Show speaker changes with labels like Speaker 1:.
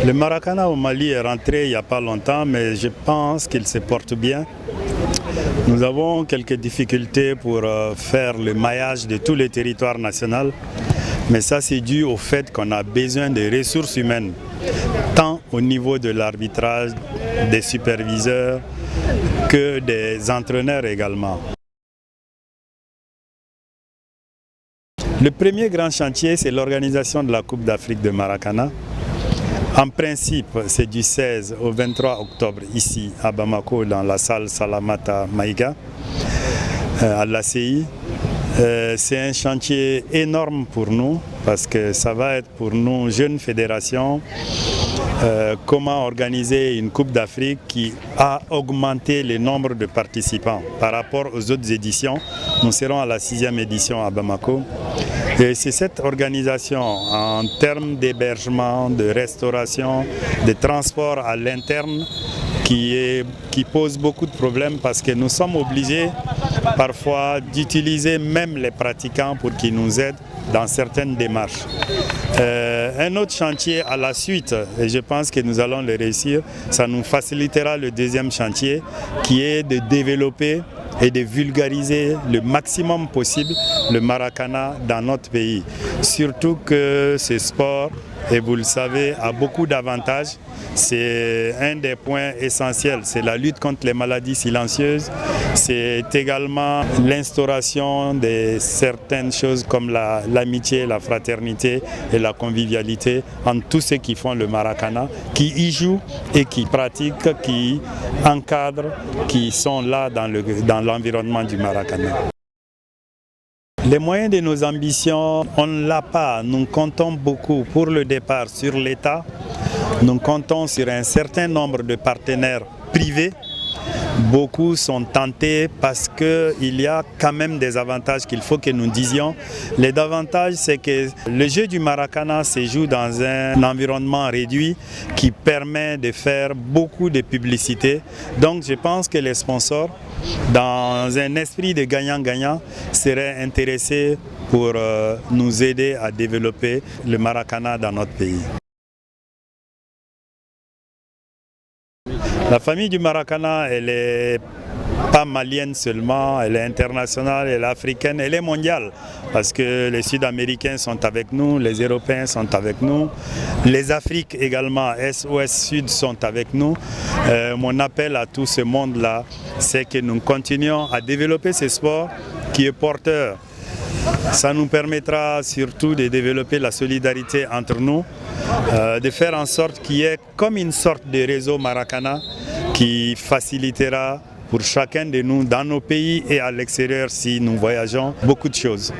Speaker 1: Le Maracana au Mali est rentré il n'y a pas longtemps, mais je pense qu'il se porte bien. Nous avons quelques difficultés pour faire le maillage de tous les territoires nationaux, mais ça c'est dû au fait qu'on a besoin de ressources humaines, tant au niveau de l'arbitrage, des superviseurs, que des entraîneurs également. Le premier grand chantier, c'est l'organisation de la Coupe d'Afrique de Maracana. En principe, c'est du 16 au 23 octobre ici à Bamako dans la salle Salamata Maïga à l'ACI. C'est un chantier énorme pour nous parce que ça va être pour nous, jeunes fédérations, comment organiser une Coupe d'Afrique qui a augmenté le nombre de participants par rapport aux autres éditions. Nous serons à la 6e édition à Bamako. Et c'est cette organisation en termes d'hébergement, de restauration, de transport à l'interne qui pose beaucoup de problèmes parce que nous sommes obligés parfois d'utiliser même les pratiquants pour qu'ils nous aident dans certaines démarches. Un autre chantier à la suite, et je pense que nous allons le réussir, ça nous facilitera le deuxième chantier qui est de développer et de vulgariser le maximum possible le Maracana dans notre pays. Surtout que ce sport, et vous le savez, a beaucoup d'avantages. C'est un des points essentiels, c'est la lutte contre les maladies silencieuses. C'est également l'instauration de certaines choses comme l'amitié, la fraternité et la convivialité entre tous ceux qui font le Maracana, qui y jouent et qui pratiquent, qui encadrent, qui sont là dans l'environnement du Maracana. Les moyens de nos ambitions, on ne l'a pas. Nous comptons beaucoup pour le départ sur l'État. Nous comptons sur un certain nombre de partenaires privés. Beaucoup sont tentés parce qu'il y a quand même des avantages qu'il faut que nous disions. Les avantages, c'est que le jeu du Maracana se joue dans un environnement réduit qui permet de faire beaucoup de publicité. Donc je pense que les sponsors, dans un esprit de gagnant-gagnant, seraient intéressés pour nous aider à développer le Maracana dans notre pays. La famille du Maracana, elle n'est pas malienne seulement, elle est internationale, elle est africaine, elle est mondiale. Parce que les Sud-Américains sont avec nous, les Européens sont avec nous, les Afriques également, Est, Ouest, Sud sont avec nous. Mon appel à tout ce monde-là, c'est que nous continuions à développer ce sport qui est porteur. Ça nous permettra surtout de développer la solidarité entre nous, de faire en sorte qu'il y ait comme une sorte de réseau Maracana qui facilitera pour chacun de nous, dans nos pays et à l'extérieur si nous voyageons, beaucoup de choses.